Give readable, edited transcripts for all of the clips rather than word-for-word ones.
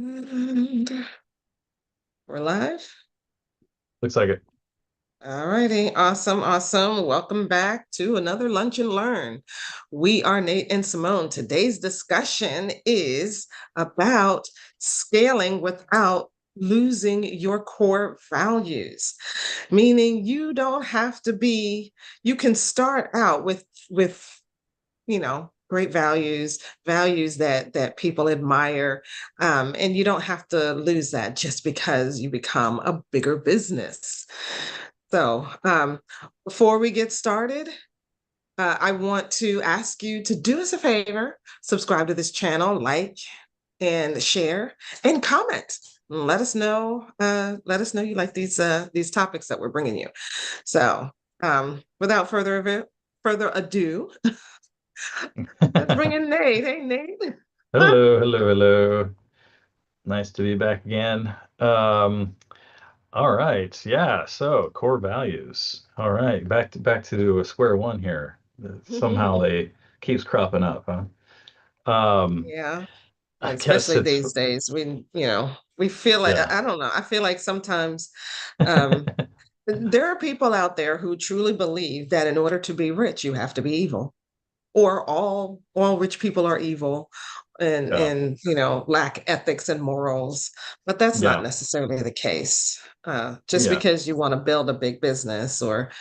And we're live. Looks like it. All righty. Awesome. Awesome. Welcome back to another Lunch and Learn. We are Nate and Simone. Today's discussion is about scaling without losing your core values, meaning you don't have to be, you can start out with great values that people admire, and you don't have to lose that just because you become a bigger business. So before we get started, I want to ask you to do us a favor: subscribe to this channel, like and share and comment. Let us know you like these topics that we're bringing you. Without further ado, let's bring in Nate. Hey, Nate. Hello, hello, hello. Nice to be back again. All right. Yeah, so core values. All right, back to square one here. Somehow they keeps cropping up, huh? Um, Yeah, I guess especially it's these days. We feel like yeah. I don't know. I feel like sometimes um, there are people out there who truly believe that in order to be rich, you have to be evil, or all rich people are evil, and Yeah. lack ethics and morals. But that's not Yeah. necessarily the case. Just Yeah. because you want to build a big business, or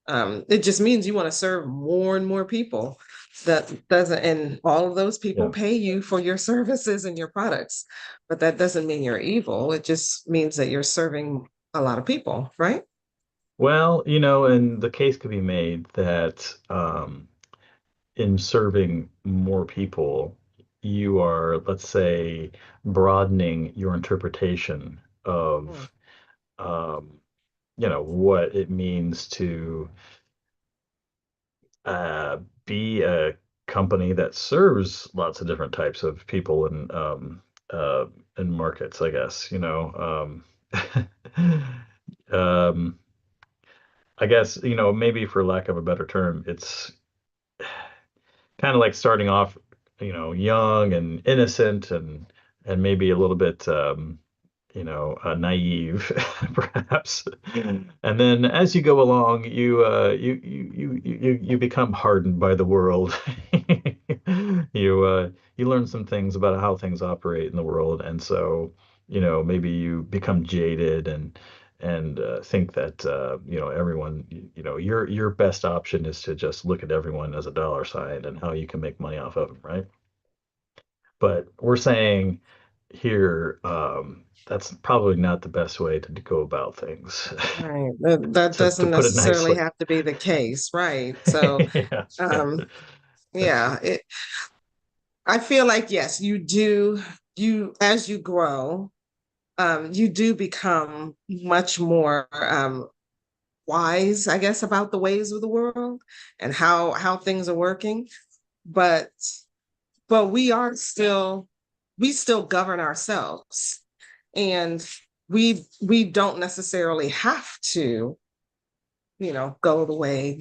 it just means you want to serve more and more people. That doesn't, and all of those people Yeah. pay you for your services and your products. But that doesn't mean you're evil. It just means that you're serving a lot of people, right? Well, and the case could be made that in serving more people, you are, let's say, broadening your interpretation Mm. of, um, what it means to uh, be a company that serves lots of different types of people uh, and markets, I guess, um, I guess, maybe for lack of a better term, it's kind of like starting off, young and innocent and maybe a little bit naive perhaps. And then as you go along, you become hardened by the world. You learn some things about how things operate in the world, and so maybe you become jaded and think that everyone, your best option is to just look at everyone as a dollar sign and how you can make money off of them, right? But we're saying here, that's probably not the best way to go about things, Right. That to doesn't put it necessarily nicely. have to be the case, right? So, Yeah, yeah, um, yeah, I feel like yes, you do. You as you grow, you do become much more wise, I guess, about the ways of the world and how things are working. But but we still govern ourselves, and we don't necessarily have to, go the way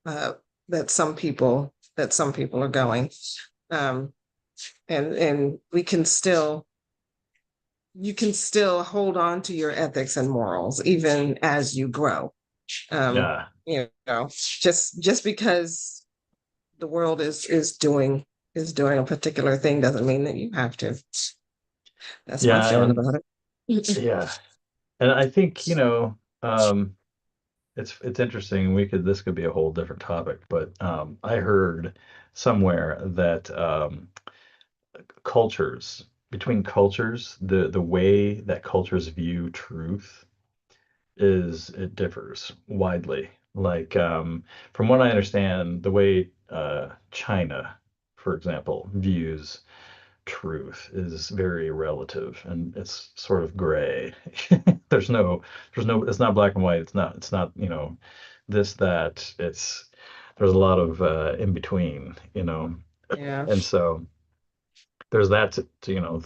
uh, that some people are going. Um, and you can still hold on to your ethics and morals even as you grow. yeah, Just because the world is doing a particular thing doesn't mean that you have to. That's my yeah, feeling and about it. yeah, and I think it's interesting. This could be a whole different topic, but I heard somewhere that cultures between cultures, the way that cultures view truth is it differs widely. Like from what I understand, the way China, for example, views truth is very relative and it's sort of gray. There's no it's not black and white. It's not this that there's a lot of in between, Yeah, and so there's that to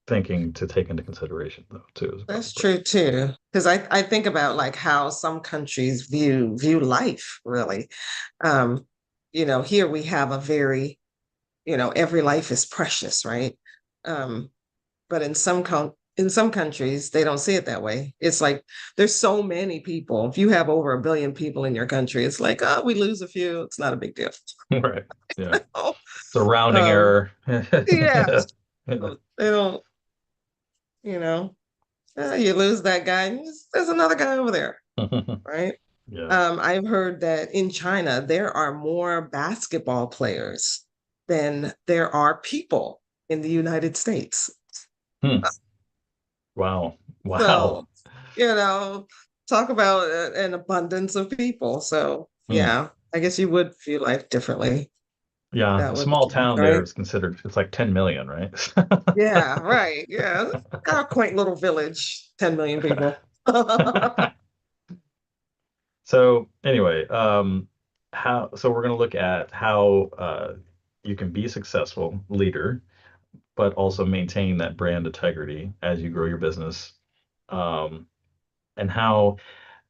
thinking to take into consideration though too as well. that's But true too. Because I think about like how some countries view life really. Um, here we have a very, every life is precious, right? Um, but in some countries they don't see it that way. It's like there's so many people. If you have over 1 billion people in your country, it's like, oh, we lose a few, it's not a big deal. Right. Yeah. Oh, It's a rounding um, error. yeah, they don't, you know, you lose that guy, there's another guy over there, right? Yeah. I've heard that in China there are more basketball players than there are people in the United States. Hmm. Wow. So, Wow. you know, talk about an abundance of people. So, Hmm. yeah, I guess you would view life differently. Yeah. That A would small change, town there right? is considered, it's like 10 million, right? Yeah, right. Yeah. Got a quaint little village, 10 million people. So anyway, so we're going to look at how you can be a successful leader, but also maintain that brand integrity as you grow your business, um, and how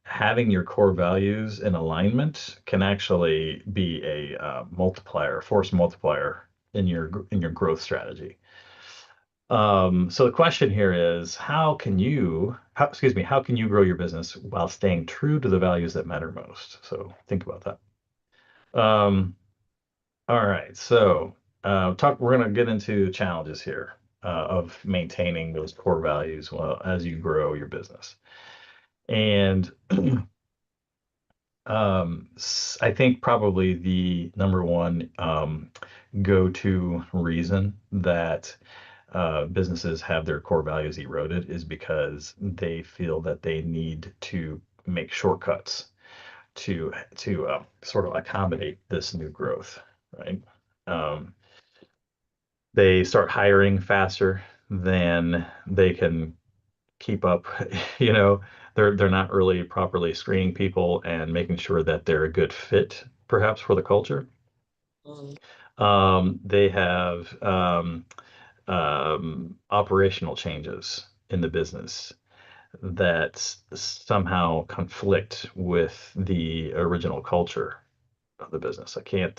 having your core values in alignment can actually be a multiplier, force multiplier in your growth strategy. So the question here is, how can you grow your business while staying true to the values that matter most? So think about that. All right, so we're going to get into challenges here of maintaining those core values while as you grow your business. And I think probably the number one go-to reason that businesses have their core values eroded is because they feel that they need to make shortcuts to sort of accommodate this new growth, right? Um, they start hiring faster than they can keep up. You know, they're not really properly screening people and making sure that they're a good fit, perhaps for the culture. Mm, They have operational changes in the business that somehow conflict with the original culture of the business. I can't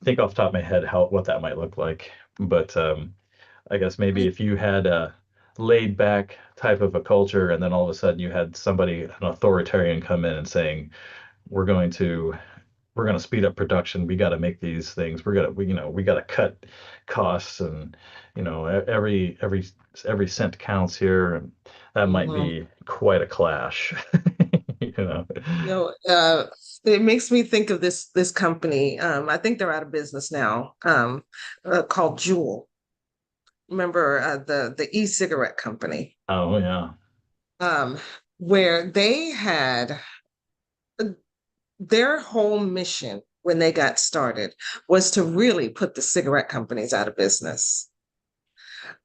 think off the top of my head how what that might look like, but I guess maybe I- if you had a laid back type of a culture, and then all of a sudden you had somebody, an authoritarian, come in and saying, "We're going to we're going to speed up production. We got to make these things. We got to cut costs, and every cent counts here." And that might mhm. be quite a clash. You know. You know, it makes me think of this company. I think they're out of business now. Called Juul. Remember the e-cigarette company, Oh yeah. um, where they had their whole mission when they got started was to really put the cigarette companies out of business.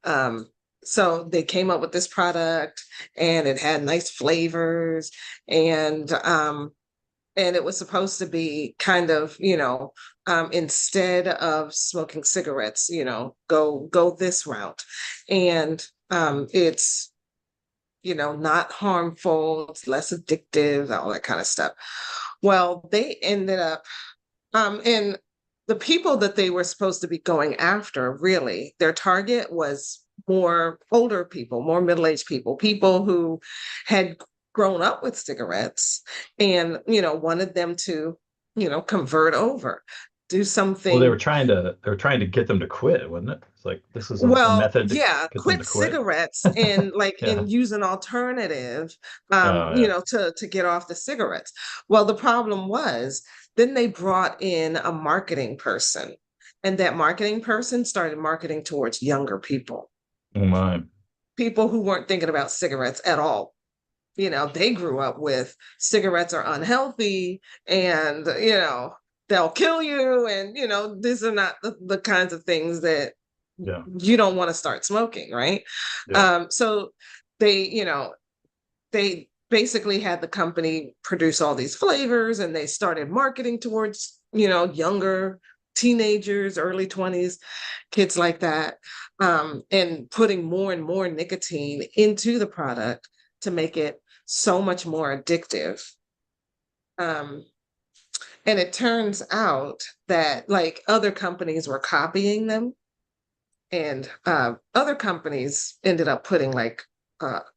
Um, so they came up with this product, and it had nice flavors, and it was supposed to be kind of, instead of smoking cigarettes, go this route. And it's, not harmful, it's less addictive, all that kind of stuff. Well, they ended up, and the people that they were supposed to be going after, really, their target was more older people, more middle-aged people, people who had grown up with cigarettes and, wanted them to, convert over, do Well, something. they were trying to get them to quit, wasn't it? It's like this is a Well, method to yeah, get them quit to quit. cigarettes and like Yeah. and use an alternative, Oh yeah. to get off the cigarettes. Well, the problem was then they brought in a marketing person, and that marketing person started marketing towards younger people, Oh my. people who weren't thinking about cigarettes at all. They grew up with cigarettes are unhealthy, and they'll kill you, and these are not the kinds of things that Yeah. you don't want to start smoking, right? Yeah. So they basically had the company produce all these flavors, and they started marketing towards younger teenagers, early 20s, kids like that, and putting more and more nicotine into the product to make it so much more addictive. um, and it turns out that like other companies were copying them, and other companies ended up putting like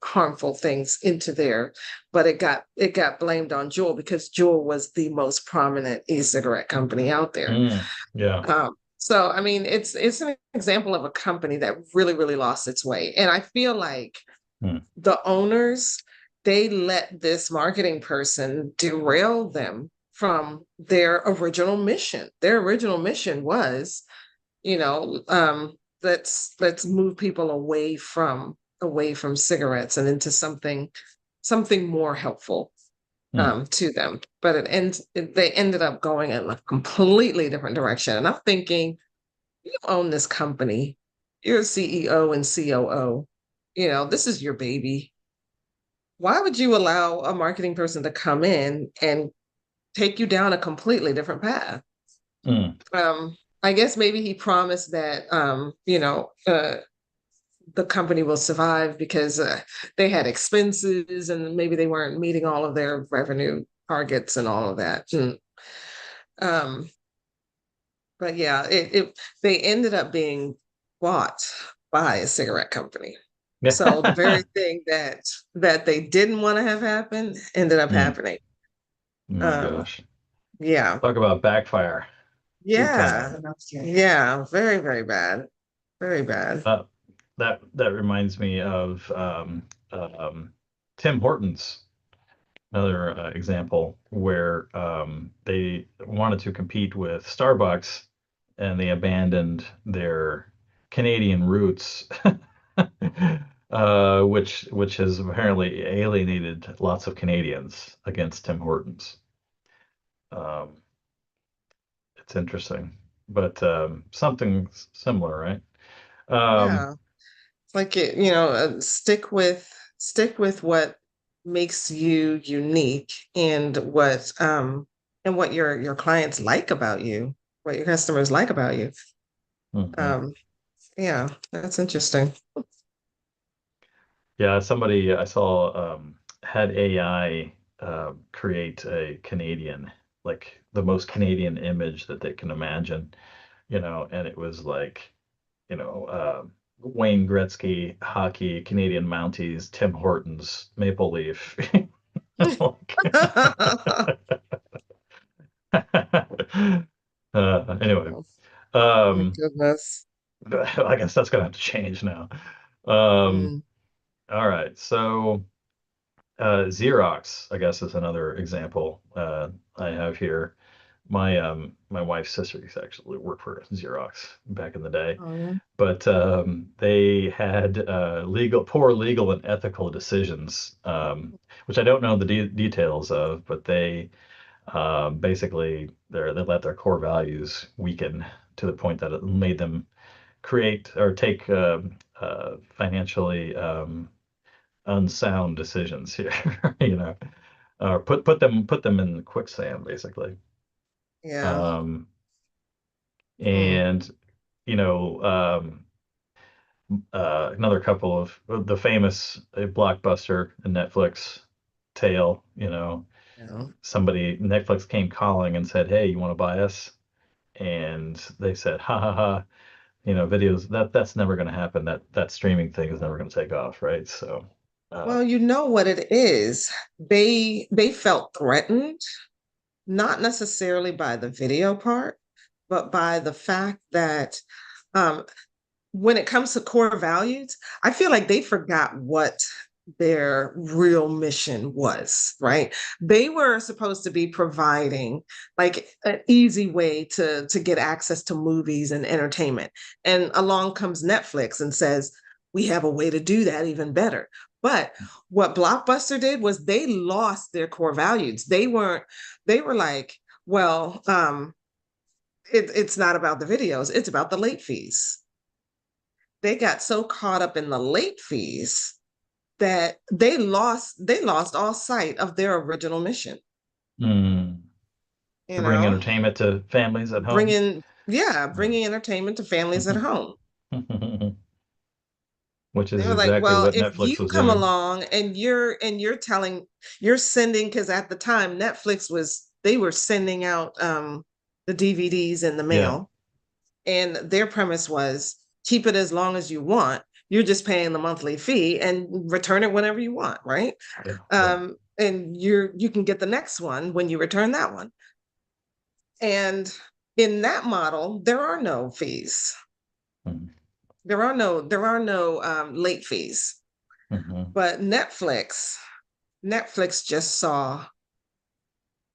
harmful things into there, but it got blamed on Juul because Juul was the most prominent e-cigarette company out there. Mm, yeah. So I mean, it's an example of a company that really really lost its way, and I feel like Mm, the owners, they let this marketing person derail them from their original mission. Their original mission was, you know, let's move people away from cigarettes and into something more helpful mm. to them. But they ended up going in a completely different direction. And I'm thinking, you own this company, you're a CEO and COO. This is your baby. Why would you allow a marketing person to come in and take you down a completely different path? Mm. I guess maybe he promised that the company will survive because they had expenses and maybe they weren't meeting all of their revenue targets and all of that. Um, but yeah, they ended up being bought by a cigarette company. So the very thing that they didn't want to have happen ended up Mm, happening. my Um, gosh. yeah, Talk about backfire. Big yeah, time. yeah, very, very bad, very bad. Uh, that reminds me of um, Tim Hortons, another example where they wanted to compete with Starbucks and they abandoned their Canadian roots, which has apparently alienated lots of Canadians against Tim Hortons. Um, it's interesting, but something similar, right? Um, Yeah, it's like stick with what makes you unique and what your clients like about you, what your customers like about you. mhm. Um, yeah, that's interesting. Yeah, somebody I saw had AI create a Canadian, like the most Canadian image that they can imagine, and it was like, Wayne Gretzky, hockey, Canadian Mounties, Tim Hortons, Maple Leaf. Like, anyway, Oh my um, goodness. I guess that's gonna have to change now. Um, Mm. all right, so. Xerox, I guess, is another example I have here. My wife's sister used to actually work for Xerox back in the day, Oh yeah. but they had poor legal and ethical decisions, which I don't know the details of, but they basically they let their core values weaken to the point that it made them create or take financially unsound decisions here, or put them in quicksand basically. Yeah. Um, Mm. and you know, another couple of the famous Blockbuster and Netflix tale. Yeah. Somebody Netflix came calling and said, "Hey, you want to buy us?" And they said, "Ha ha ha." Videos that's never going to happen. That streaming thing is never going to take off, right? So, uh, Well, you know what it is. They felt threatened, not necessarily by the video part, but by the fact that um, when it comes to core values, I feel like they forgot what their real mission was, right? They were supposed to be providing like an easy way to get access to movies and entertainment. And along comes Netflix and says, we have a way to do that even better. But what Blockbuster did was they lost their core values. They were like, well, it's not about the videos, it's about the late fees. They got so caught up in the late fees that they lost all sight of their original mission. mm, You to bring know, entertainment to families at home. bringing yeah, bringing entertainment to families at home. Which They is were like, exactly well, what if you Netflix was come doing. along and you're sending, because at the time they were sending out the DVDs in the Yeah. mail, and their premise was keep it as long as you want. You're just paying the monthly fee and return it whenever you want, right? Yeah. Yeah. And you can get the next one when you return that one. And in that model, there are no fees. Mhm. There are no late fees. Mhm. But Netflix just saw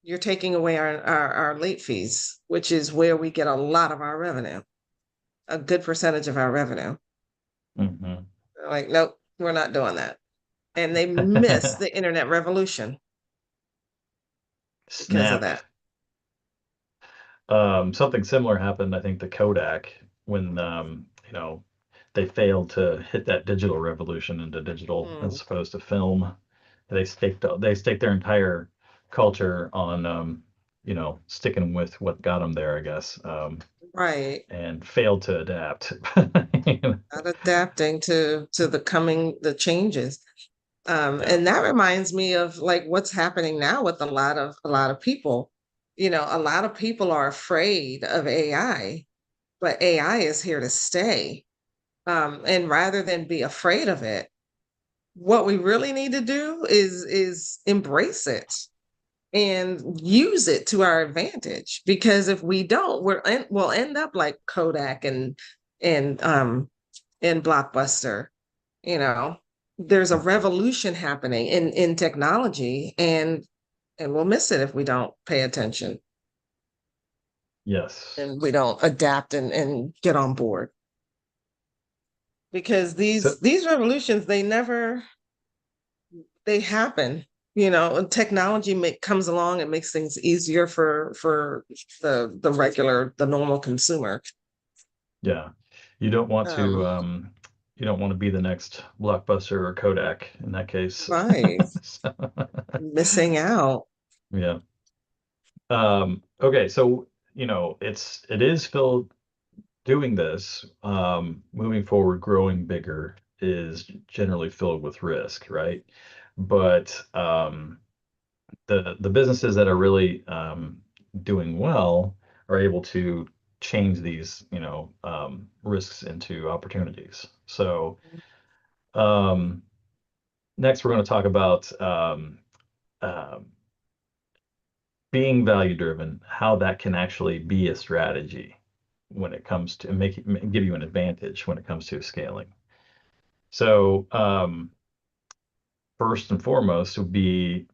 you're taking away our late fees, which is where we get a lot of our revenue, a good percentage of our revenue. Mhm. They're like, nope, we're not doing that. And they missed the internet revolution because of Snap. that. Something similar happened, I think, to Kodak when they failed to hit that digital revolution into digital Mm, as opposed to film. They staked their entire culture on sticking with what got them there, I guess, right. and failed to adapt. You know? Not adapting to the changes. Yeah. And that reminds me of like what's happening now with a lot of people. A lot of people are afraid of AI, but AI is here to stay. And rather than be afraid of it, what we really need to do is embrace it and use it to our advantage. Because if we don't, we'll end up like Kodak and and Blockbuster. You know, there's a revolution happening in technology, and we'll miss it if we don't pay attention Yes. and we don't adapt and get on board. Because So these revolutions, they happen. And technology comes along and makes things easier for the normal consumer. yeah, you don't want to Um, um, you don't want to be the next Blockbuster or Kodak in that case. right, So, missing out. yeah. Okay, so it is Phil doing this, moving forward, growing bigger is generally filled with risk, right? But the businesses that are really doing well are able to change these, risks into opportunities. So um, next, we're going to talk about um, being value driven, how that can actually be a strategy when it comes to give you an advantage when it comes to scaling. So first and foremost would be,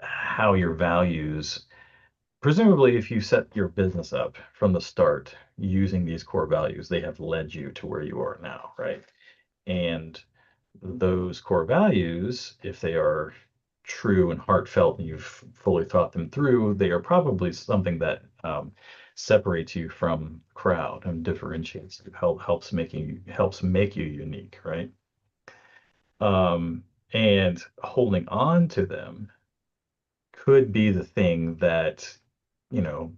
how your values, presumably if you set your business up from the start using these core values, they have led you to where you are now, right? And those core values, if they are true and heartfelt and you've fully thought them through, they are probably something that separates you from the crowd and differentiates you, helps make you unique, right? And holding on to them could be the thing that you know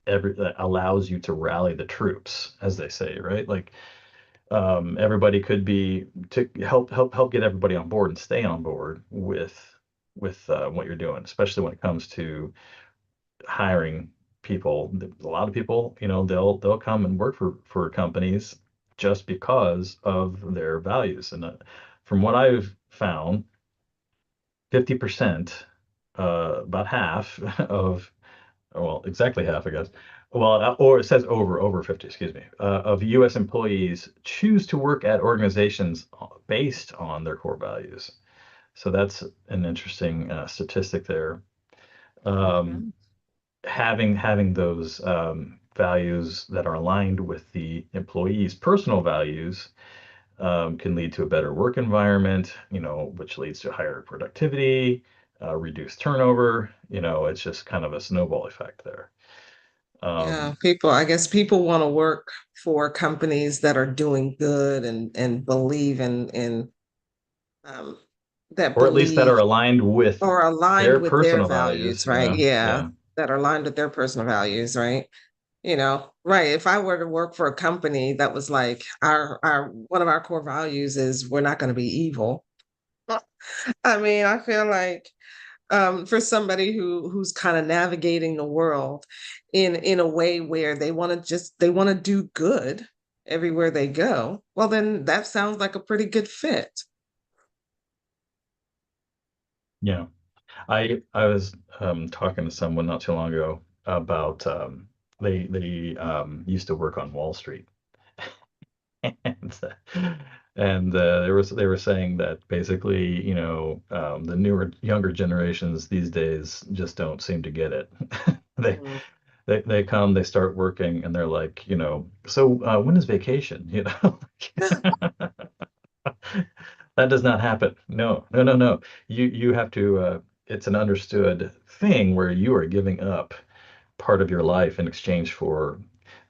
that allows you to rally the troops, as they say, right? Like everybody could be to help get everybody on board and stay on board with what you're doing, especially when it comes to hiring people. A lot of people, they'll come and work for companies just because of their values. And from what I've found, 50%, about half of, well, exactly half, I guess. Well, or it says over 50, excuse me, of U.S. employees choose to work at organizations based on their core values. So that's an interesting statistic there. Um, Mhm. having those values that are aligned with the employee's personal values can lead to a better work environment, which leads to higher productivity, reduced turnover. It's just kind of a snowball effect there. Yeah, Um, I guess people want to work for companies that are doing good and believe in um, that or at least that believe are aligned with or aligned their with their personal values, values. right? Yeah, Yeah, yeah. that are aligned with their personal values, right? Right. If I were to work for a company that was like our one of our core values is we're not going to be evil. I mean, I feel like for somebody who's kind of navigating the world in a way where they want to do good everywhere they go, well, then that sounds like a pretty good fit. Yeah. I was talking to someone not too long ago about they used to work on Wall Street, and they were saying that basically, the newer younger generations these days just don't seem to get it. They Mm. they come, they start working, and they're like, so when is vacation? That does not happen. No, no, no, no. You have to. It's an understood thing where you are giving up part of your life in exchange for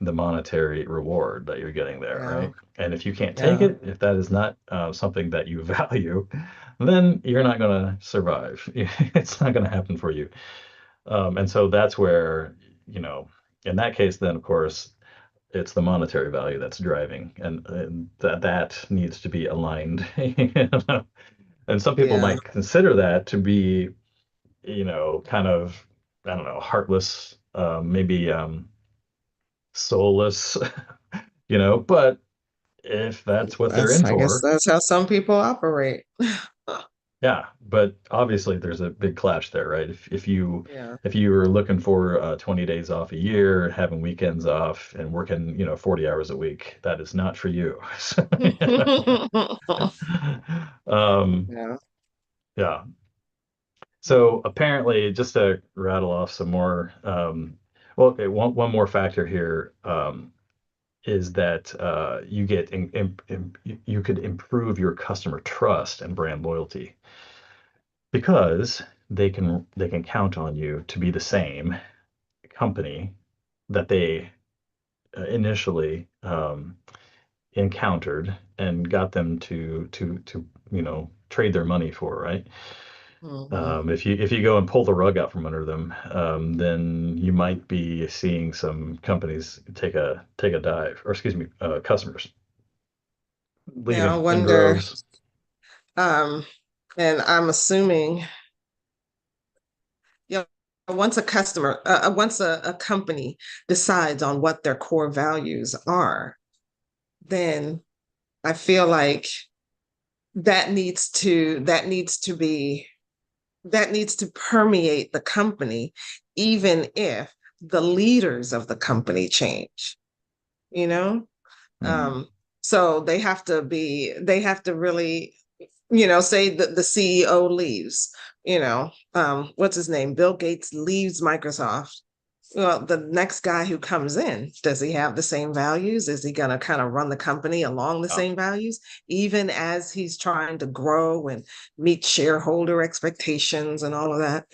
the monetary reward that you're getting there, Yeah, right? And if you can't take yeah, it, if that is not something that you value, then you're not going to survive. It's not going to happen for you. And so that's where, you know, in that case, then of course, it's the monetary value that's driving, and that needs to be aligned. And some people yeah. might consider that to be, kind of, I don't know, heartless, maybe soulless, but if that's what they're That's, in I guess for, that's how some people operate. yeah. But obviously there's a big clash there, right? Yeah. If you were looking for 20 days off a year, having weekends off and working, 40 hours a week, that is not for you. So, um, Yeah. yeah. So apparently, just to rattle off some more, well, okay, one more factor here, is that you get you could improve your customer trust and brand loyalty because they can count on you to be the same company that they initially encountered and got them to trade their money for, right? Hmm. If you go and pull the rug out from under them, then you might be seeing some companies take a dive, or excuse me, customers Yeah, I leaving in wonder, droves. um, and I'm assuming, you once a customer, once a company decides on what their core values are, then I feel like that needs to permeate the company, even if the leaders of the company change, you know? Mhm. Um, so they have to really, say that the CEO leaves, what's his name? Bill Gates leaves Microsoft. Well, the next guy who comes in, does he have the same values? Is he going to kind of run the company along the Yeah. same values, even as he's trying to grow and meet shareholder expectations and all of that,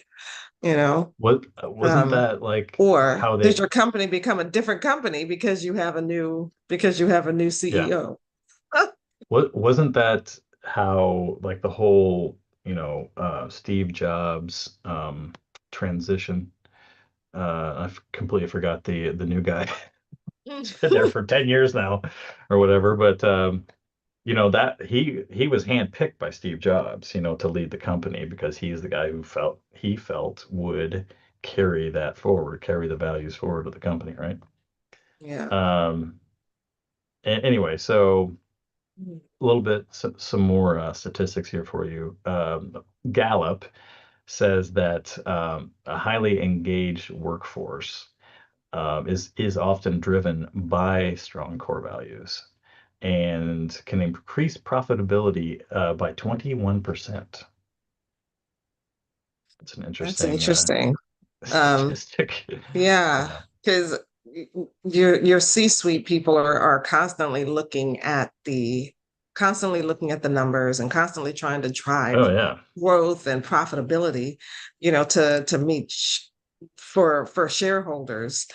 you know? Wasn't Um, that like or how does they? your company become a different company because you have a new Yeah. CEO? Wasn't that how, like, the whole, Steve Jobs transition? I've completely forgot the new guy. He's been there for 10 years now or whatever, but that he was handpicked by Steve Jobs, to lead the company because he's the guy who he felt would carry that forward, carry the values forward of the company, right? Yeah. Um, anyway, so a little bit, some more statistics here for you. Gallup says that a highly engaged workforce is often driven by strong core values and can increase profitability by 21%. That's an That's interesting interesting. Um, statistic. yeah, Yeah. because your C-suite people are constantly looking at the numbers and constantly trying to drive Oh yeah. growth and profitability, to meet for shareholders.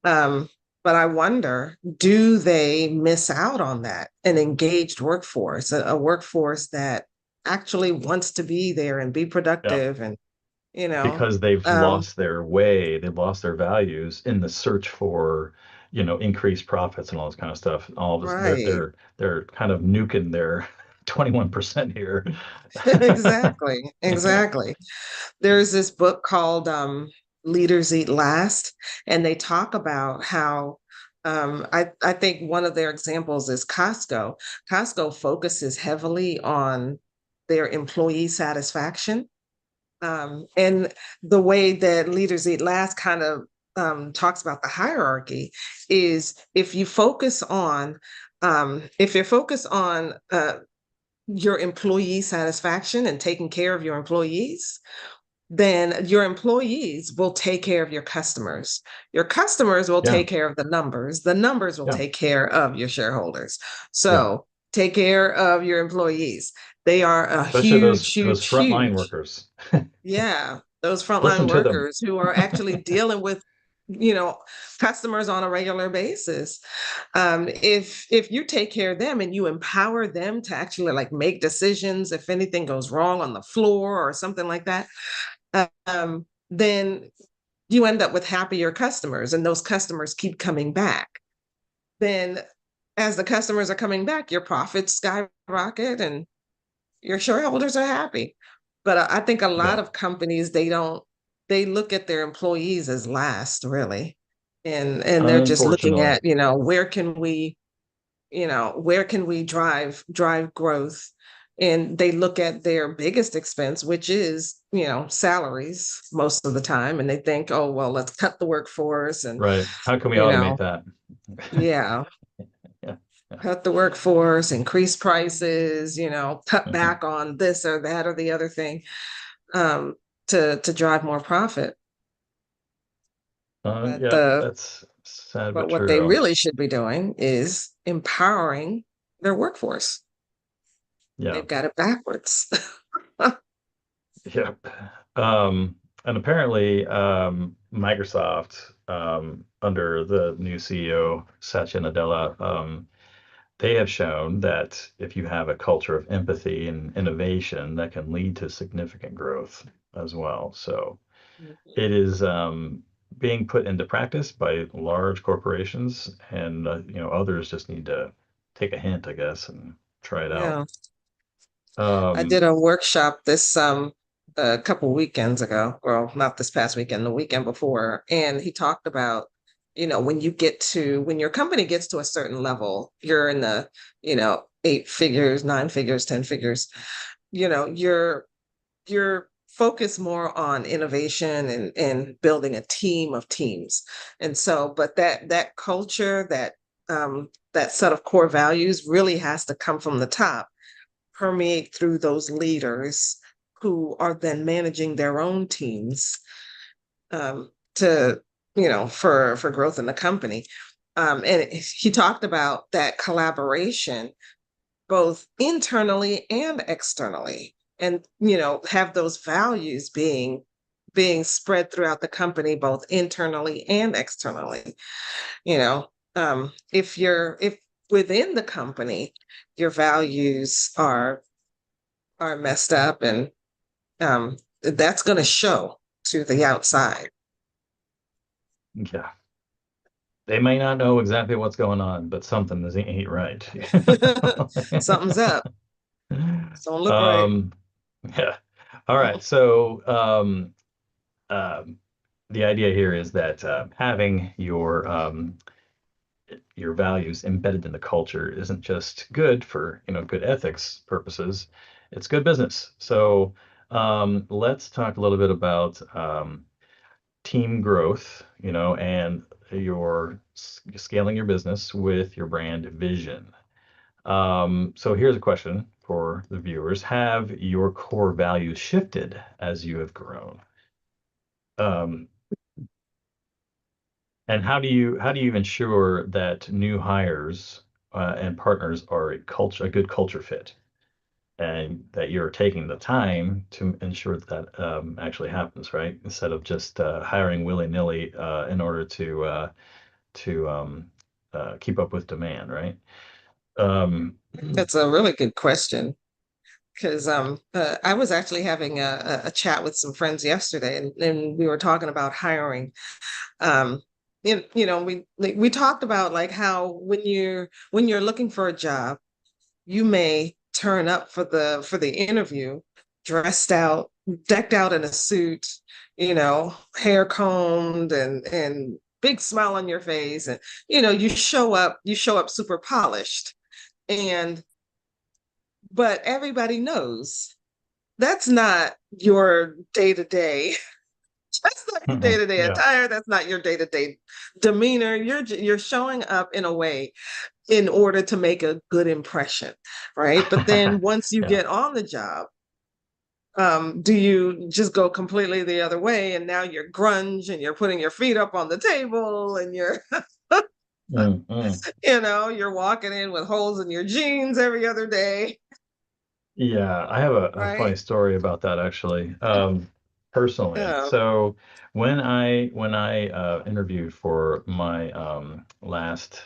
Um, but I wonder, do they miss out on that? An engaged workforce, a workforce that actually wants to be there and be Yeah. productive and, you know, Because they've um, lost their way, they've lost their values in the search for, increased profits and all this kind of stuff. All of us, they're right. they're they're kind of nuking their 21% here. Exactly. Yeah. Exactly. There's this book called Leaders Eat Last, and they talk about how I think one of their examples is Costco. Costco focuses heavily on their employee satisfaction. And the way that Leaders Eat Last kind of talks about the hierarchy is if you're focused on your employee satisfaction and taking care of your employees, then your employees will take care of your customers. Your customers will Yeah, take care of the numbers. The numbers will yeah. take care of your shareholders. Yeah. So take care of your employees. They are a Especially huge, those huge, frontline huge, workers. yeah, those Listen frontline to them. workers who are actually dealing with, you know, customers on a regular basis. If you take care of them and you empower them to actually like make decisions if anything goes wrong on the floor or something like that, then you end up with happier customers and those customers keep coming back. Then as the customers are coming back, your profits skyrocket and your shareholders are happy. But I think a lot Yeah. of companies, they look at their employees as last, really. And they're just looking Unfortunately. at, where can we drive growth? And they look at their biggest expense, which is, salaries most of the time. And they think, oh, well, let's cut the workforce and, Right. How can we you automate know, that? yeah, Yeah. Yeah. cut the workforce, increase prices, cut Mhm. back on this or that or the other thing, um, to drive more profit. But Yeah, the that's sad but but what they true. really should be doing is empowering their workforce. Yeah. They've got it backwards. Yep. And apparently, Microsoft, under the new CEO, Satya Nadella, they have shown that if you have a culture of empathy and innovation, that can lead to significant growth as well. So it is being put into practice by large corporations, and others just need to take a hint, I guess, and try it out. Yeah. I Um, did a workshop this a couple weekends ago. Well, not this past weekend, the weekend before. And he talked about, when your company gets to a certain level, you're in the, eight figures, nine figures, 10 figures, you're focused more on innovation and building a team of teams. And so, but that culture, that set of core values really has to come from the top, permeate through those leaders who are then managing their own teams, to for growth in the company. And he talked about that collaboration both internally and externally, and have those values being spread throughout the company both internally and externally. you know if within the company your values are messed up, and that's going to show to the outside. yeah, they may not know exactly what's going on, but something is ain't right. Something's up. Don't look right. um, yeah. All right. So um, the idea here is that having your values embedded in the culture isn't just good for good ethics purposes. It's good business. So let's talk a little bit about team growth, and your scaling your business with your brand vision. So here's a question for the viewers: have your core values shifted as you have grown? Um, and how do you ensure that new hires and partners are a good culture fit, and that you're taking the time to ensure that actually happens, right? Instead of just hiring willy-nilly in order to keep up with demand, right? Um, That's a really good question, because I was actually having a chat with some friends yesterday, and we were talking about hiring. um we talked about like how when you're looking for a job, you may turn up for the interview dressed out, decked out in a suit, hair combed and big smile on your face, and you show up super polished. And but everybody knows that's not your day to day. That's not your day Mhm. to day Yeah. attire. That's not your day to day demeanor. You're showing up in a way in order to make a good impression, right? But then once you Yeah. get on the job, do you just go completely the other way and now you're grunge and you're putting your feet up on the table and you're Mm, mm. you're walking in with holes in your jeans every other day, Yeah, I have a funny right? story about that actually. Personally. Yeah. So when I interviewed for my last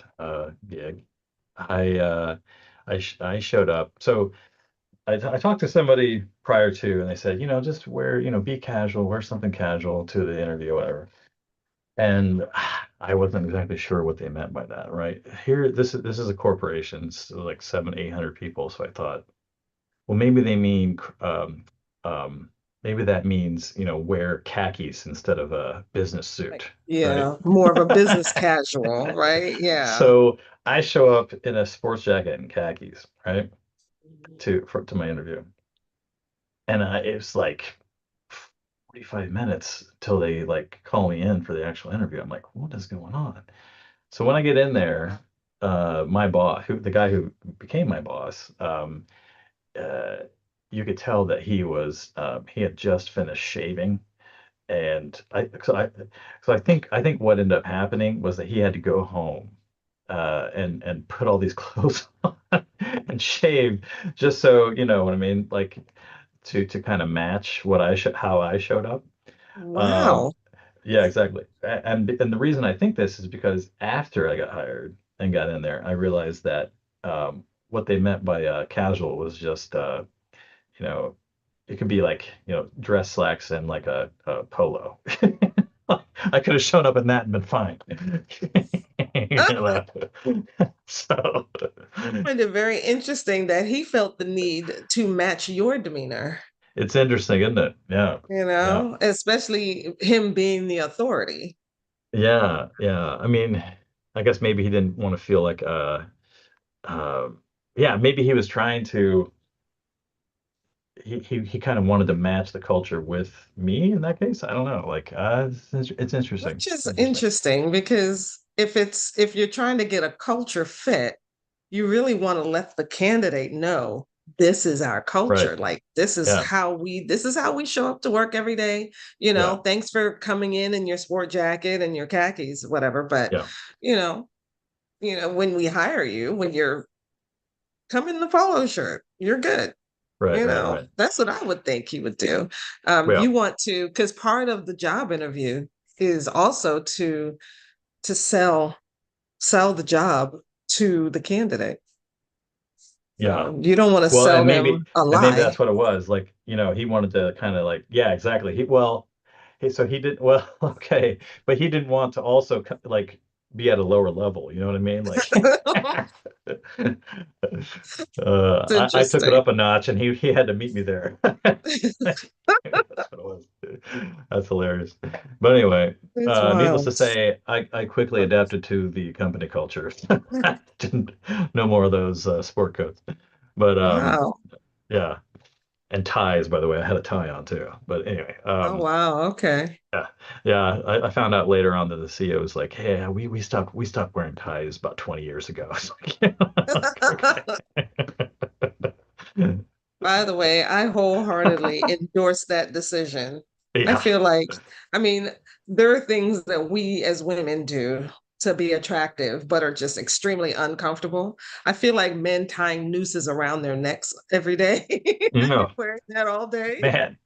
gig, I I showed up. So I talked to somebody prior to, and they said, just wear, be casual, wear something casual to the interview, whatever. And I wasn't exactly sure what they meant by that, right? Here, this is a corporation, so like 800 people. So I thought, well, maybe they mean, um, maybe that means, wear khakis instead of a business Like, suit, right? yeah, more of a business casual, right? Yeah. So I show up in a sports jacket and khakis, right, to my interview, and it was like 45 minutes till they like call me in for the actual interview. I'm like, what is going on? So when I get in there, my boss, the guy who became my boss, uh, you could tell that he had just finished shaving, and I think what ended up happening was that he had to go home and put all these clothes on and shave just so you know what I mean, like to kind of match how I showed up. Um, Wow. yeah, exactly. And the reason I think this is because after I got hired and got in there, I realized that what they meant by casual was just you know, it could be like, dress slacks and like a polo. I could have shown up in that and been fine. You know? So I find it very interesting that he felt the need to match your demeanor, it's interesting, isn't it? Yeah. Yeah. especially him being the authority. Yeah. Yeah. I mean, I guess maybe he didn't want to feel like uh yeah, maybe he was trying to he kind of wanted to match the culture with me in that case. I don't know. Like it's interesting. Which is Interesting. interesting because if you're trying to get a culture fit, you really want to let the candidate know this is our Right. culture. Like Yeah. this is how we show up to work every day. Yeah. Thanks for coming in your sport jacket and your khakis, whatever. But Yeah. you know, when we hire you, when you're come in the polo shirt, you're good. Right, right, right. That's what I would think he would do. Yeah. You want to, because part of the job interview is also to sell the job to the candidate. Yeah. So you don't want to Well, sell them a and maybe lie. that's what it was. Like, he wanted to kind of like, yeah, exactly. So he did well, okay, but he didn't want to also like be at a lower level. You know what I mean? Like, It's I took it interesting. up a notch, and he had to meet me there. That's what it was. That's hilarious. But anyway, It's needless wild. to say, I quickly adapted to the company culture. Didn't no more of those sport coats. But Wow. yeah, and ties. By the way, I had a tie on too. But anyway, Oh wow. Okay. yeah, yeah. I found out later on that the CEO was like, "Hey, we stopped wearing ties about 20 years ago." I was like, yeah, like, okay. By the way, I wholeheartedly endorse that decision. I Yeah. feel like, I mean, there are things that we as women do to be attractive, but are just extremely uncomfortable. I feel like men tying nooses around their necks every day and No, wearing that all day man.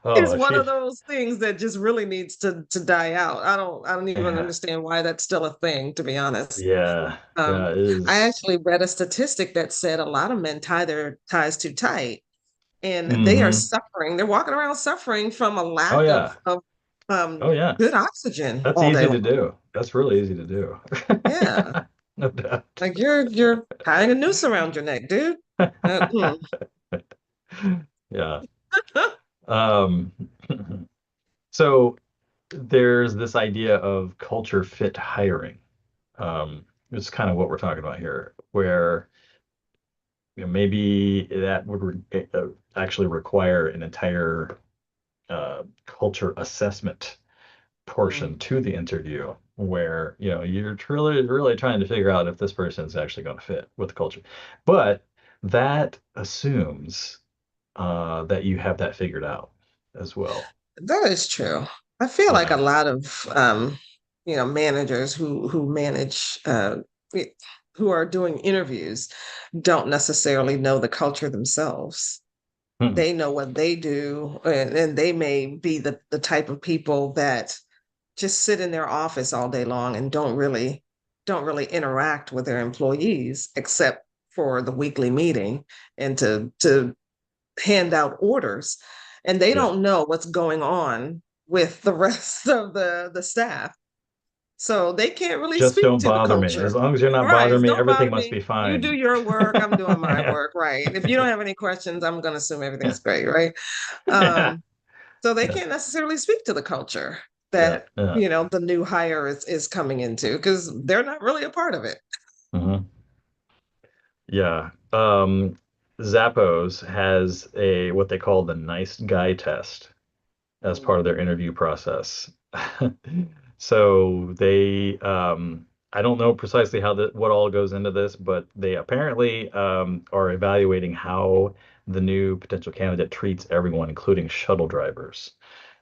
Oh, is if one you, of those things that just really needs to die out. I don't even yeah, understand why that's still a thing, to be honest. yeah, yeah, it I is. actually read a statistic that said a lot of men tie their ties too tight and they are Mm-hmm. suffering. They're walking around suffering from a Oh lack yeah. Oh yeah. good oxygen That's all day easy to long. do. That's really easy to do. Yeah, No doubt. like you're tying a noose around your neck, dude. Uh, hmm. Yeah. Um, so there's this idea of culture fit hiring. It's kind of what we're talking about here, where maybe that would actually require an entire culture assessment Mm. portion to the interview, where you're really trying to figure out if this person is actually going to fit with the culture. But that assumes that you have that figured out as well. That is true. I feel like a Yeah. lot of managers who manage who are doing interviews don't necessarily know the culture themselves. Hmm. They know what they do, and they may be the type of people that just sit in their office all day long and don't really interact with their employees except for the weekly meeting and to hand out orders, and they Yeah. don't know what's going on with the rest of the staff, so they can't really Just speak don't to the bother me. culture. As long as you're not Right, bothering me, don't everything bother must me, be you do fine. your work, I'm doing my Yeah. work, right? If you don't have any questions, I'm going to assume Yeah. everything's great, right? Yeah. um so they Yeah. can't necessarily speak to the culture Yeah. that Yeah. the new hire is coming into, because they're not really a part of it. Hmm. Yeah. Zappos has a what they call the nice guy test as part of their interview process. So I don't know precisely what all goes into this, but they apparently are evaluating how the new potential candidate treats everyone, including shuttle drivers.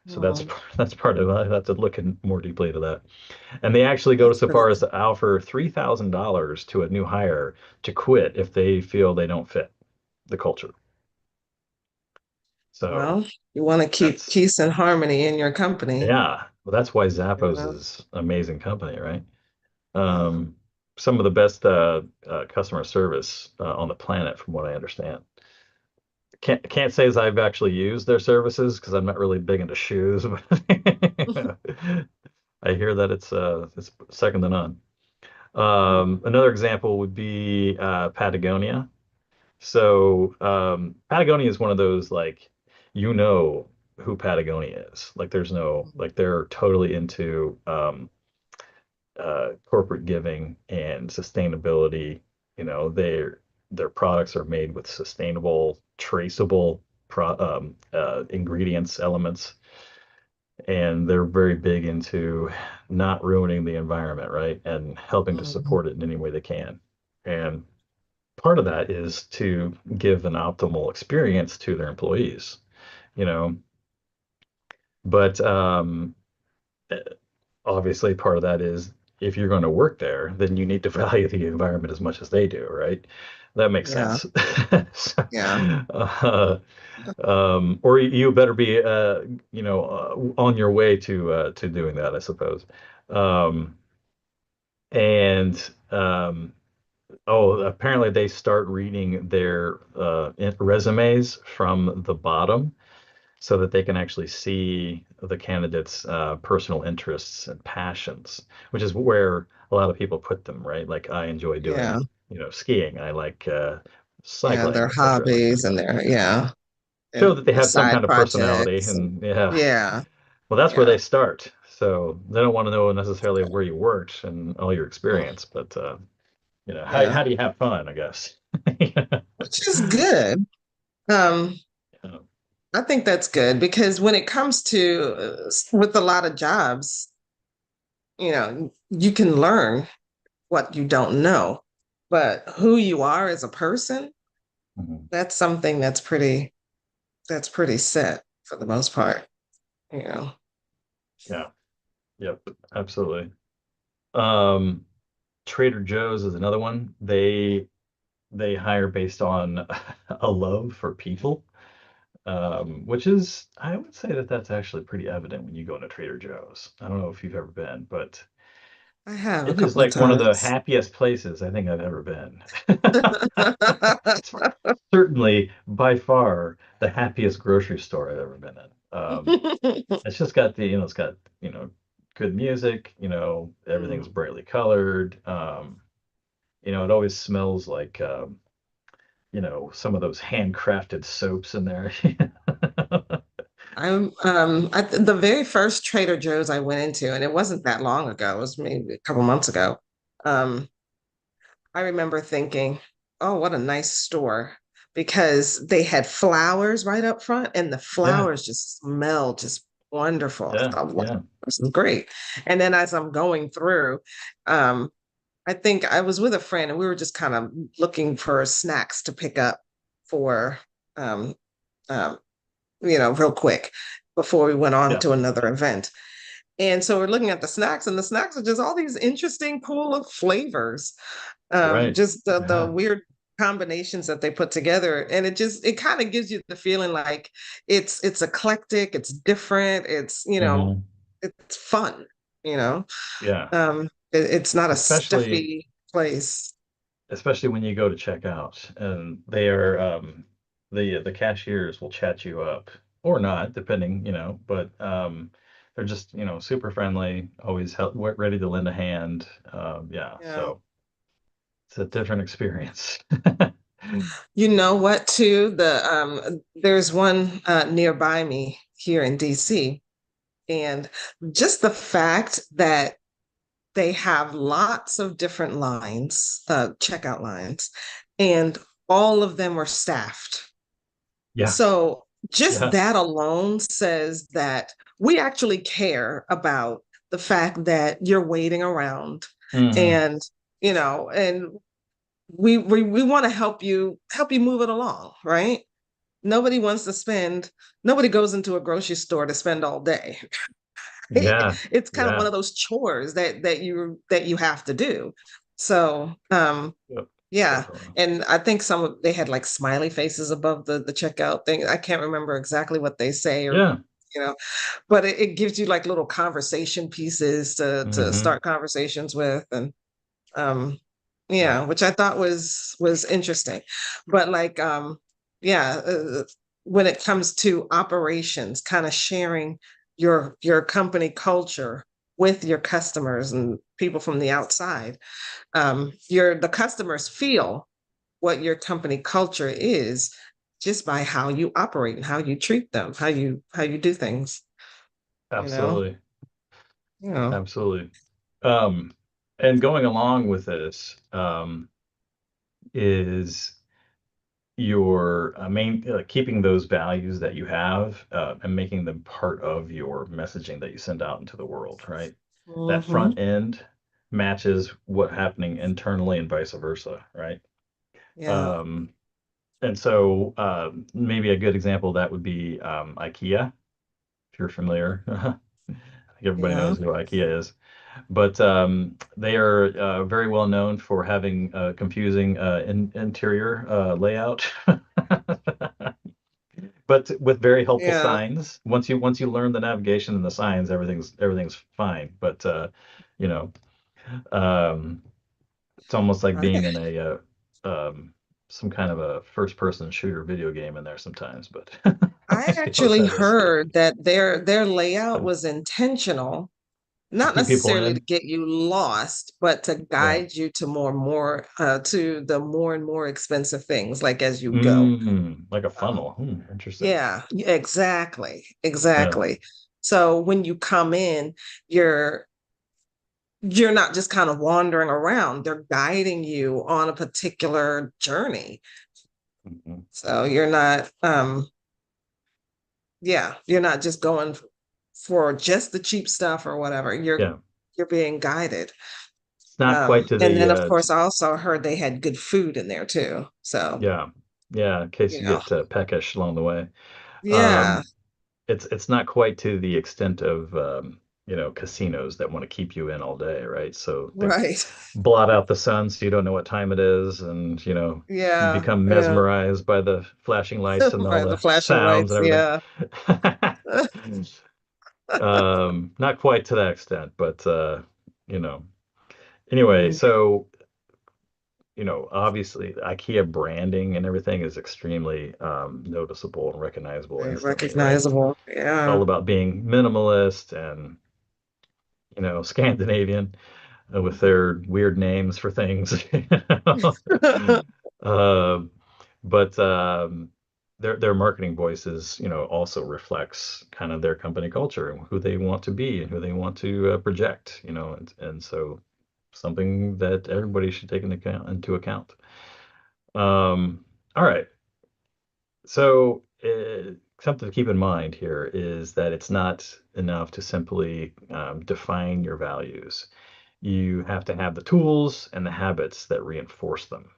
So that's Well, that's part of it. I have to look in more deeply into that. And they actually go that's so really far as to offer $3,000 to a new hire to quit if they feel they don't fit the culture. So well. You want to keep that's peace and harmony in your company. yeah. Well, that's why You Zappos know? is an amazing company, right? Yeah. Um, some of the best customer service on the planet, from what I understand. Can't say as I've actually used their services because I'm not really big into shoes, but I hear that it's second to none. Another example would be Patagonia. So Patagonia is one of those like who Patagonia is. Like there's no like they're totally into corporate giving and sustainability. Their products are made with sustainable, traceable ingredients, elements, and they're very big into not ruining the environment, right? And helping to Mhm. support it in any way they can. And part of that is to give an optimal experience to their employees, you know. But obviously, part of that is if you're going to work there, then you need to value the environment as much as they do, right? That makes Yeah, sense. So, yeah. or you better be, on your way to doing that, I suppose. Um, and Oh, apparently they start reading their resumes from the bottom so that they can actually see the candidate's personal interests and passions, which is where a lot of people put them, right? Like I enjoy Yeah, doing, skiing. I like yeah, cycling, their etc. Like hobbies and their, yeah, show and that they the have some side kind of personality, projects and and yeah, yeah, well, that's where yeah. they start. So they don't want to know necessarily where you worked and all your Oh, experience, but yeah, how do you have fun, I guess. which is good. Um, Yeah. I think that's good because when it comes to with a lot of jobs, you can learn what you don't know, but who you are as a person, Mhm. that's something that's pretty set for the most part, you know. Yeah. Yep. Absolutely. Um, Trader Joe's is another one. They hire based on a love for people, which is I would say that that's actually pretty evident when you go into Trader Joe's. I don't know if you've ever been, but I have a it is couple of like one of the times. happiest places I think I've ever been. It's certainly by far the happiest grocery store I've ever been in. It's just got it's got, good music, everything's Mm. brightly colored. It always smells like, some of those handcrafted soaps in there. I'm the very first Trader Joe's I went into, and it wasn't that long ago, it was maybe a couple months ago. Um, I remember thinking, oh, what a nice store, because they had flowers right up front, and the Yeah, flowers just smelled just wonderful. I yeah, thought, wow, yeah, this is great. And then as I'm going through, um, I think I was with a friend and we were just kind of looking for snacks to pick up for um, um, real quick before we went on yeah. to another event. And so we're looking at the snacks, and the snacks are just all these interesting, cool flavors. Right. Just the Yeah. weird combinations that they put together. And it kind of gives you the feeling like it's eclectic, it's different, Hmm. it's fun, you know. Yeah. It's not a Especially stuffy place. especially when you go to check out and they are the cashiers will chat you up or not depending, but they're just, super friendly, always ready to lend a hand. Yeah, Yeah. so it's a different experience. You know what, too? There's one nearby me here in DC, and just the fact that they have lots of different lines, checkout lines, and all of them are staffed. Yeah, So just yeah. that alone says that we actually care about the fact that you're waiting around, Hmm. and and we want to help you move it along, right? Nobody wants to spend, nobody goes into a grocery store to spend all day. Yeah, It's kind of one yeah. of those chores that you have to do. So Yep, yeah. definitely. And I think they had like smiley faces above the checkout thing. I can't remember exactly what they say, or Yeah. you know, but it gives you like little conversation pieces to Hmm. start conversations with. And um Yeah, yeah, which I thought was interesting. But like yeah, when it comes to operations, kind of sharing your company culture with your customers and people from the outside, the customers feel what your company culture is just by how you operate and how you treat them, how you do things, you know absolutely. you know Absolutely. Um, and going along with this, is your main keeping those values that you have and making them part of your messaging that you send out into the world, right? That hmm front end matches what happening internally and vice versa, right? yeah, Um, and so maybe a good example of that would be IKEA, if you're familiar. I think everybody yeah. knows who IKEA is. But they are very well known for having confusing interior layout, but with very helpful Yeah, signs. Once you learn the navigation and the signs, everything's fine. But you know, um, it's almost like I, being in a some kind of a first-person shooter video game in there sometimes. But I see how actually that is heard that their layout was intentional, to not keep people necessarily to in. get you lost, but to Yeah. guide you to more to the more and more expensive things, like as you go. Like a Um, funnel. Interesting. yeah, exactly, Yeah. exactly. So when you come in, you're you're not just kind of wandering around. They're guiding you on a particular journey. Mhm. So you're not yeah, you're not just going for just the cheap stuff or whatever. You're Yeah. you're being guided. It's not quite to And the then of course I also heard they had good food in there too. So, yeah. Yeah, in case you you know, get peckish along the way. yeah, Um, it's not quite to the extent of casinos that want to keep you in all day, right? So they right. blot out the sun so you don't know what time it is, and you Yeah, become yeah. mesmerized by the flashing lights and all Right, the the flashing sounds lights, and yeah. everything. Not quite to that extent, but you know. Anyway, Mhm. so obviously IKEA branding and everything is extremely noticeable and recognizable Very instantly, right? recognizable. It's Yeah. all about being minimalist and, Scandinavian with their weird names for things. you know? Uh, but their marketing voices, also reflects kind of their company culture and who they want to be and who they want to project, and so something that everybody should take into account. All right. So, something to keep in mind here is that it's not enough to simply define your values. You have to have the tools and the habits that reinforce them.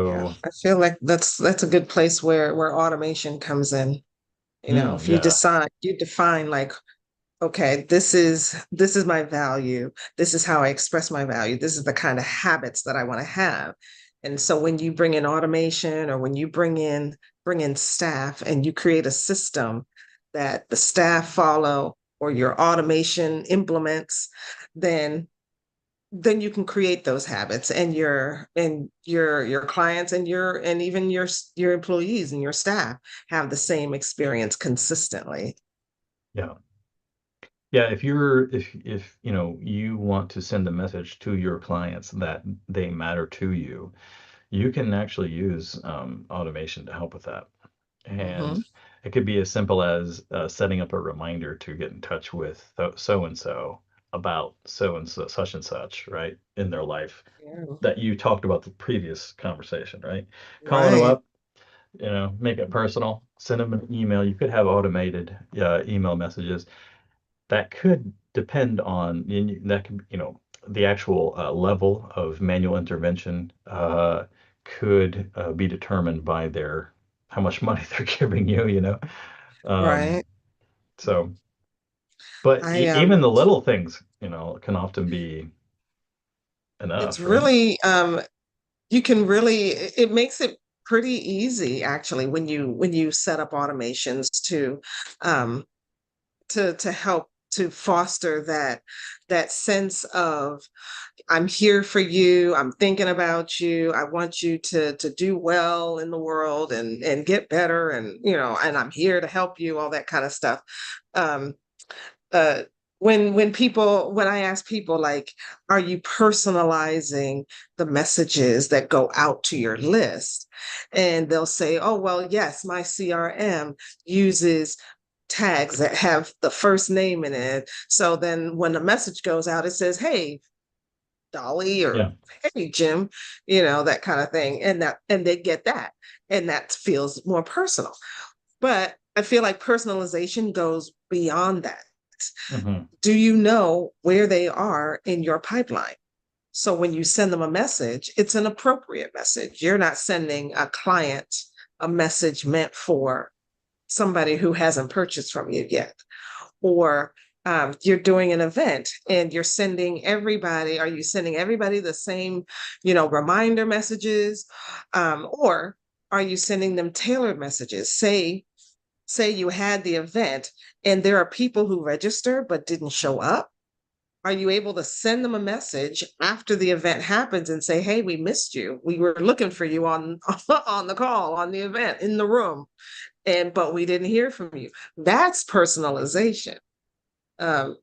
Yeah, So, I feel like that's a good place where automation comes in. If yeah, you define like, okay, this is my value. This is how I express my value. This is the kind of habits that I want to have. And so when you bring in automation or when you bring in staff and you create a system that the staff follow or your automation implements, then then you can create those habits and your clients and even your employees and your staff have the same experience consistently. yeah. Yeah, if you want to send a message to your clients that they matter to you, you can actually use automation to help with that. And Hmm. it could be as simple as setting up a reminder to get in touch with so and so about so and so, such and such, right, in their life Yeah. that you talked about the previous conversation, right? Calling them Right. up, make it personal, send them an email. You could have automated email messages that could depend on that could the actual level of manual intervention could be determined by their how much money they're giving you, um, Right. so but I even the little things can often be It's enough, right? really you can really it makes it pretty easy actually when you set up automations um to help to foster that sense of I'm here for you, I'm thinking about you, I want you to do well in the world and get better and and I'm here to help you, all that kind of stuff. um uh when I ask people like, are you personalizing the messages that go out to your list, and they'll say, oh well, yes, my CRM uses tags that have the first name in it, so then when the message goes out it says, hey Dolly, or Yeah. hey Jim, that kind of thing, and they get that, and that feels more personal. But I feel like personalization goes beyond that. Hmm. Do you know where they are in your pipeline? So when you send them a message, it's an appropriate message. You're not sending a client a message meant for somebody who hasn't purchased from you yet. Or you're doing an event and you're sending everybody, are you sending everybody the same, reminder messages? Or are you sending them tailored messages? Say you had the event and there are people who register but didn't show up. Are you able to send them a message after the event happens and say, hey, we missed you, we were looking for you on on the call, on the event, in the room, and but we didn't hear from you? That's personalization. um,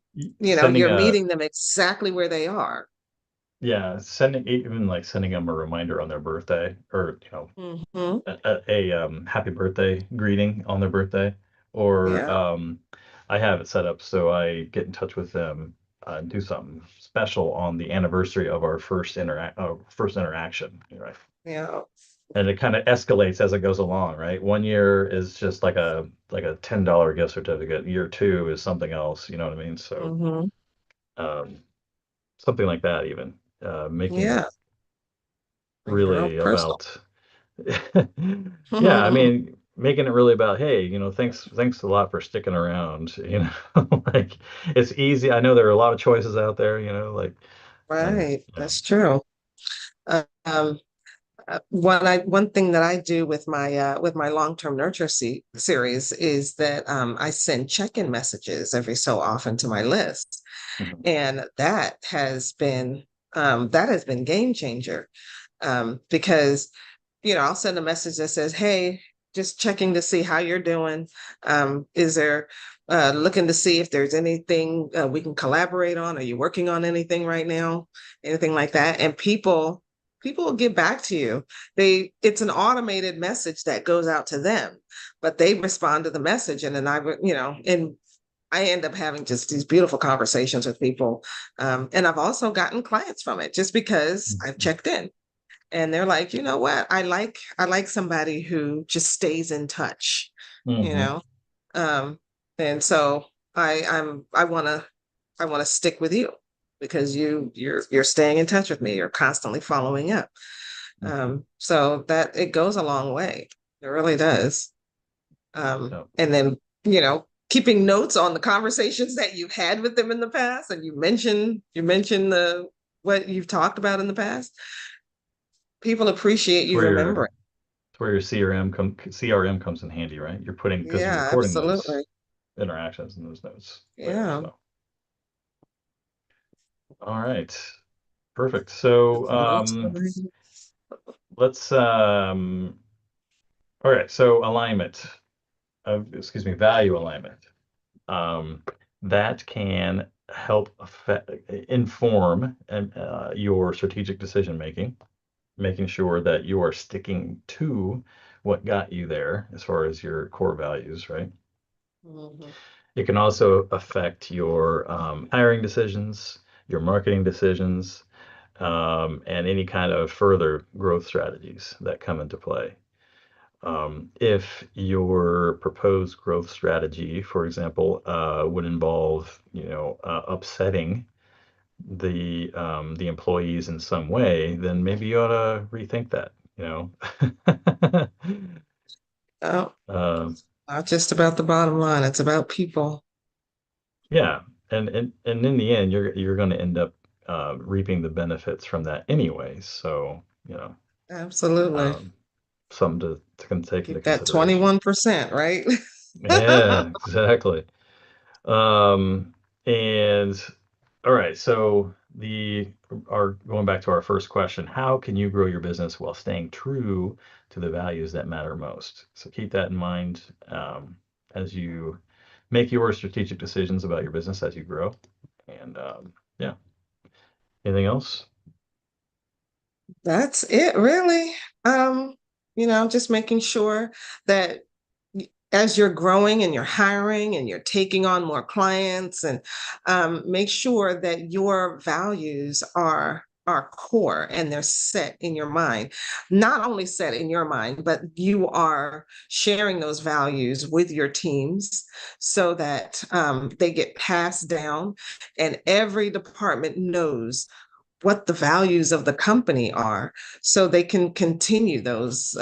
Sending you're a meeting them exactly where they are. Yeah, sending even like sending them a reminder on their birthday, or Hmm. a happy birthday greeting on their birthday, or Yeah. I have it set up so I get in touch with them and do something special on the anniversary of our first interaction, right? Yeah. And it kind of escalates as it goes along, right? One year is just like a $10 gift certificate. Year two is something else, you know what I mean? So Hmm. um, something like that, even making it Yeah. Real really personal. about yeah, I mean, making it really about, hey, thanks a lot for sticking around, like it's easy. I know there are a lot of choices out there, like and Right, that's true. Um, one thing that I do with my long-term nurture series is that I send check-in messages every so often to my list, mhm, and that has been game changer, because I'll send a message that says, hey, just checking to see how you're doing. Is there looking to see if there's anything we can collaborate on? Are you working on anything right now? Anything like that? And people people will get back to you. It's an automated message that goes out to them, but they respond to the message. And then and I end up having just these beautiful conversations with people. And I've also gotten clients from it just because I've checked in. And they're like, you know what? I like somebody who just stays in touch, you Mm-hmm. know. Um, and so I want to stick with you because you're staying in touch with me. You're constantly following up. So that it goes a long way. It really does. Yep. And then, keeping notes on the conversations that you've had with them in the past, and you mentioned the what you've talked about in the past. People appreciate It's you where your remembering. it's where your CRM comes in handy, right? You're putting because you're Yeah, recording those absolutely. interactions and those notes there. Yeah. So, all right, perfect. So, let's all right. So alignment, excuse me, value alignment. Um, that can help inform and your strategic decision making, making sure that you are sticking to what got you there as far as your core values, right? Mhm. It can also affect your hiring decisions, your marketing decisions, and any kind of further growth strategies that come into play. If your proposed growth strategy, for example, would involve, upsetting the employees in some way, then maybe you ought to rethink that. Oh, Um, not just about the bottom line. It's about people. yeah, and in the end, you're going to end up reaping the benefits from that anyway. So, Absolutely. um, something to take into Get that consideration. 21%, right? Yeah, exactly. Um, and all right, so the our going back to our first question, how can you grow your business while staying true to the values that matter most? So keep that in mind as you make your strategic decisions about your business as you grow. And yeah, anything else? That's it, really. Just making sure that as you're growing and you're hiring and you're taking on more clients, and make sure that your values are core and they're set in your mind. Not only set in your mind, but you are sharing those values with your teams so that they get passed down, and every department knows what the values of the company are so they can continue those,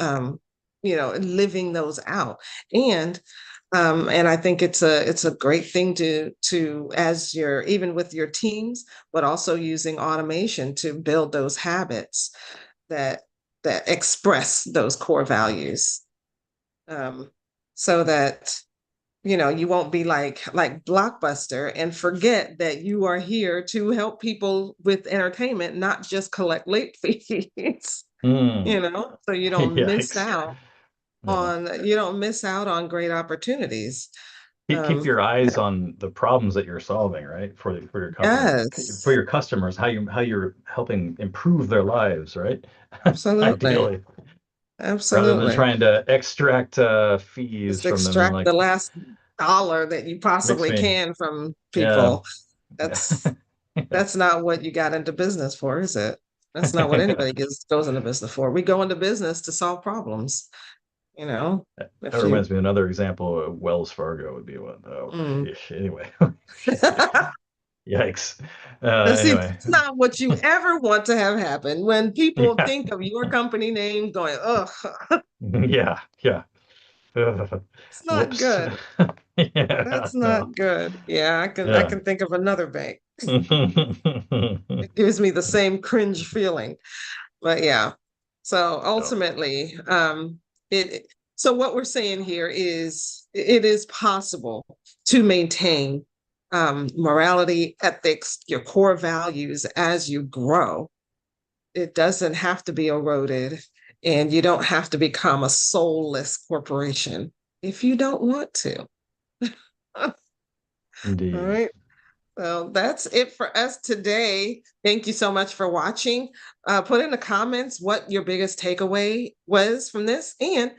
living those out. And I think it's a great thing to as you're even with your teams, but also using automation to build those habits that that express those core values, um, so that you won't be like Blockbuster and forget that you are here to help people with entertainment, not just collect late fees. Hmm. So Yikes. Yeah. you don't miss out on great opportunities. Keep um your eyes on the problems that you're solving, right? For your company, for yes, your customers, how you're helping improve their lives, right? absolutely, Ideally, rather than absolutely. trying to extract fees Just from them and extract like the last dollar that you makes possibly me, can from yeah, people. yeah. That's not what you got into business for, is it? That's not what anybody goes into business for. We go into business to solve problems, you know. That If you reminds me of another example. Wells Fargo would be one. Oh, mm. anyway, yikes. But see, Anyway, that's not what you ever want to have happen when people yeah, think of your company name going, ugh, yeah, yeah. Ugh. it's not Whoops. good. Yeah, That's no, not good. Yeah, I yeah. can think of another bank. It gives me the same cringe feeling. But yeah. So No. ultimately, it so what we're saying here is it is possible to maintain morality, ethics, your core values as you grow. It doesn't have to be eroded, and you don't have to become a soulless corporation if you don't want to. All Indeed. right. Well, that's it for us today. Thank you so much for watching. Put in the comments what your biggest takeaway was from this, and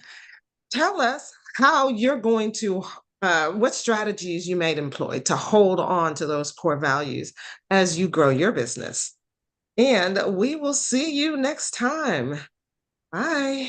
tell us how you're going to, what strategies you might employ to hold on to those core values as you grow your business. And we will see you next time. Bye.